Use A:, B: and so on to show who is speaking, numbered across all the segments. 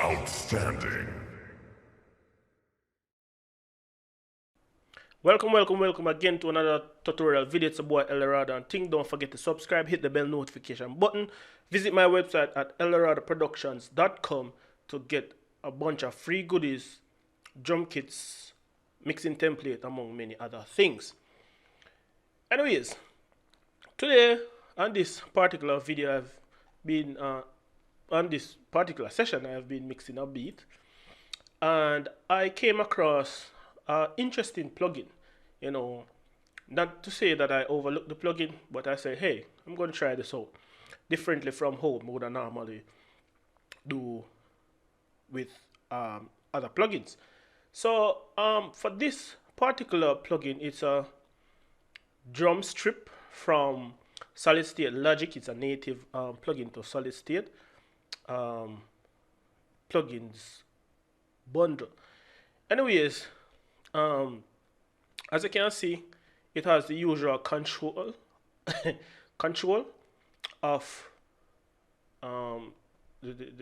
A: Outstanding.
B: Welcome again to another tutorial video. It's a boy Eldorado, and don't forget to subscribe, hit the bell notification button, visit my website at eldoradoproductions.com to get a bunch of free goodies, drum kits, mixing template, among many other things. Anyways, today on this particular video, I've been on this particular session, I've been mixing a beat, and I came across an interesting plugin. Not to say that I overlooked the plugin, but I say, hey, I'm going to try this out differently from how I would normally do with other plugins. So for this particular plugin, it's a drum strip from Solid State Logic. It's a native plugin to Solid State plugins bundle. Anyways, as you can see, it has the usual control control of the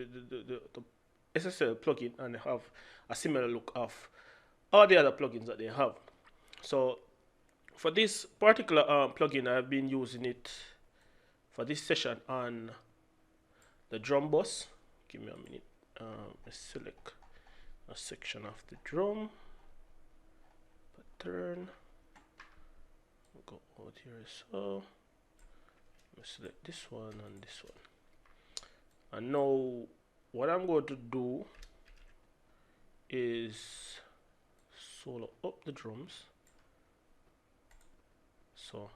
B: SSL plugin, and they have a similar look of all the other plugins that they have. So for this particular plugin, I've been using it for this session on the drum bus. Give me a minute. Let's select a section of the drum pattern. Go out here, so let's select this one and this one. And now what I'm going to do is solo up the drums. So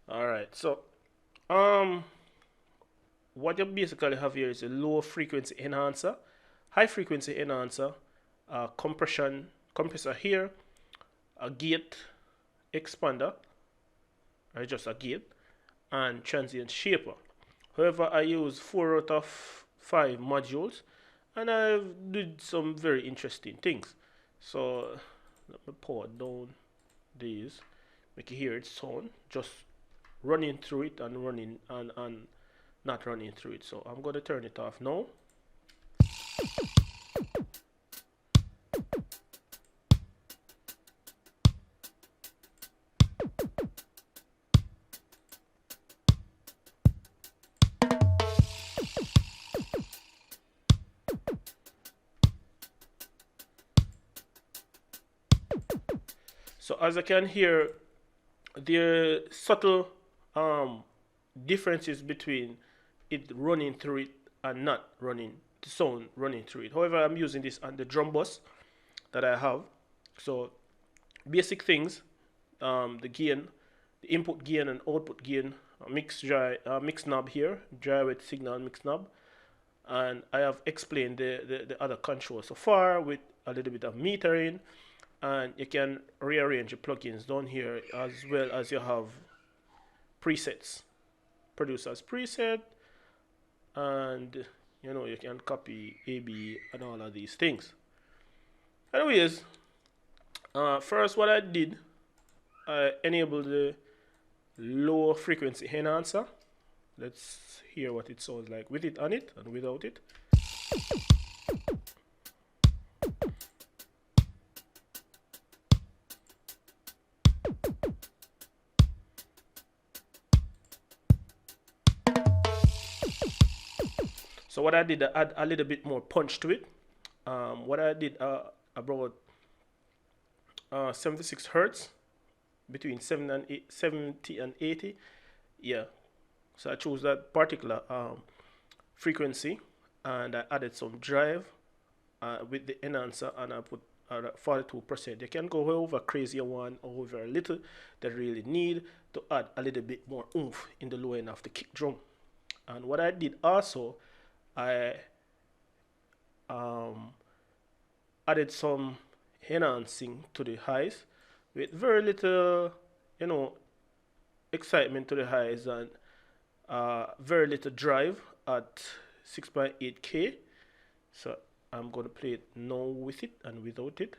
B: all right, so what you basically have here is a low frequency enhancer, high frequency enhancer, compressor here, a gate expander, or just a gate, and transient shaper. However, I use 4 out of 5 modules, and I've did some very interesting things. So let me pour down these, make you hear it sound, just running through it and running and not running through it. So I'm going to turn it off now. So as I can hear, there are subtle differences between it running through it and not running, the sound running through it. However, I'm using this on the drum bus that I have. So basic things, the gain, the input gain and output gain, mix knob here, dry wet signal mix knob, and I have explained the other controls so far with a little bit of metering, and you can rearrange your plugins down here, as well as you have presets, producer's preset, and you can copy AB and all of these things. Anyways, first what I did, I enabled the low frequency enhancer. Let's hear what it sounds like with it on it and without it. So what I did, I add a little bit more punch to it. What I did, I brought 76 hertz, between 70 and 80. Yeah, so I chose that particular frequency, and I added some drive with the enhancer, and I put 42%. You can go over crazy one or over a little. That really need to add a little bit more oomph in the low end of the kick drum. And what I did also, I added some enhancing to the highs with very little, excitement to the highs, and very little drive at 6.8K. So I'm going to play it now with it and without it.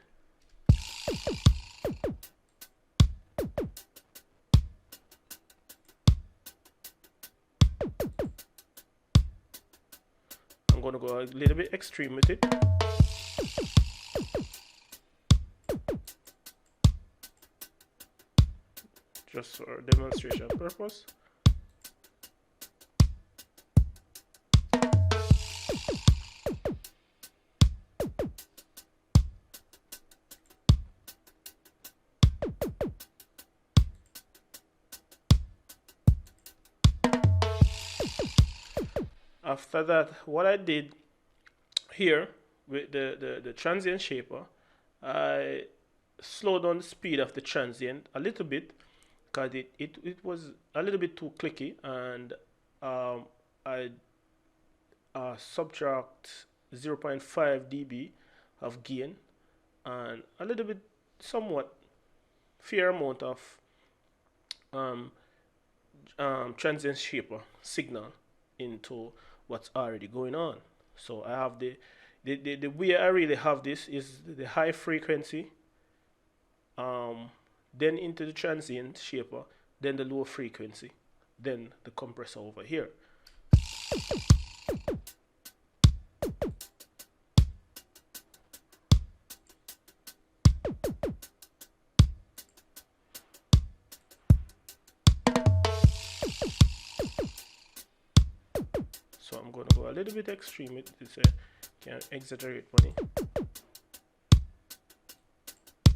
B: going to go a little bit extreme with it. Just for demonstration purpose. After that, what I did here with the transient shaper, I slowed down the speed of the transient a little bit because it was a little bit too clicky, and I subtract 0.5 dB of gain and a little bit, somewhat fair amount of um, transient shaper signal into what's already going on. So I have the way I really have this is the high frequency, then into the transient shaper, then the low frequency, then the compressor over here. So I'm going to go a little bit extreme. It's a can exaggerate money.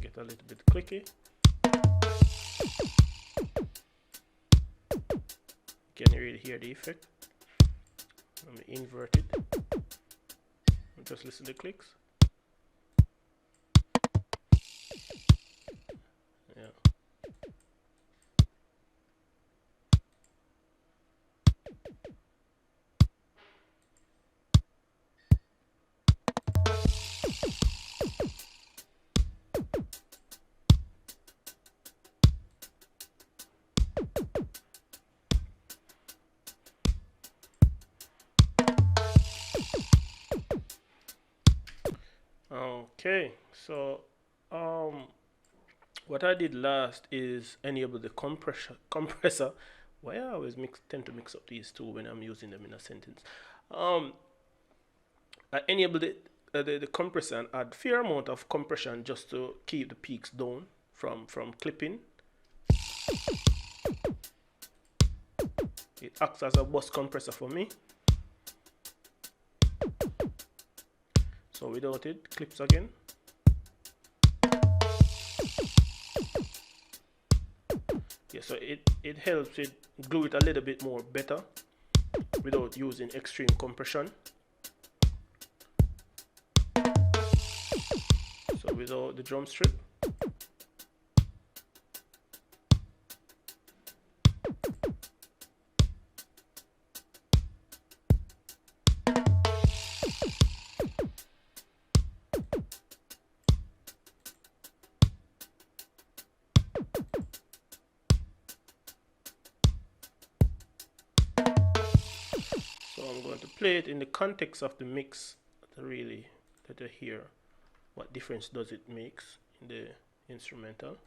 B: Get a little bit clicky. Can you really hear the effect? Let me invert it. Just listen to the clicks. Yeah. Okay, so what I did last is enable the compressor. Why I always tend to mix up these two when I'm using them in a sentence. I enabled the compressor and add fair amount of compression just to keep the peaks down from clipping. It acts as a bus compressor for me. So without it, clips again. Yeah, so it helps it glue it a little bit more better without using extreme compression. So without the drum strip. So I'm going to play it in the context of the mix to really let you hear what difference does it makes in the instrumental.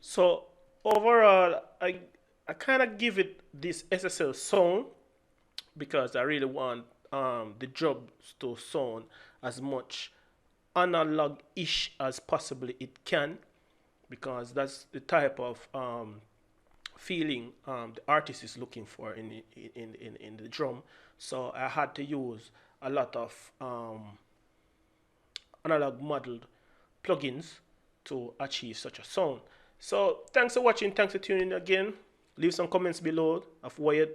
B: So overall, I kind of give it this SSL sound because I really want the job to sound as much analog-ish as possibly it can, because that's the type of feeling the artist is looking for in the drum. So I had to use a lot of analog modeled plugins to achieve such a sound. So thanks for watching, thanks for tuning in again. Leave some comments below of what you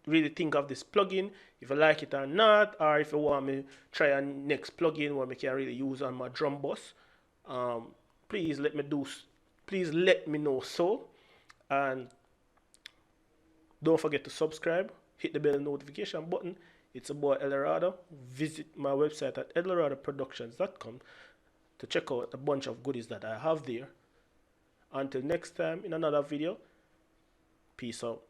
B: really think of this plugin, if you like it or not, or if you want me to try a next plugin where I can really use on my drum bus. Please let me know so, and don't forget to subscribe, hit the bell notification button It's a boy Eldorado. Visit my website at eldoradoproductions.com to check out a bunch of goodies that I have there. Until next time in another video, peace out.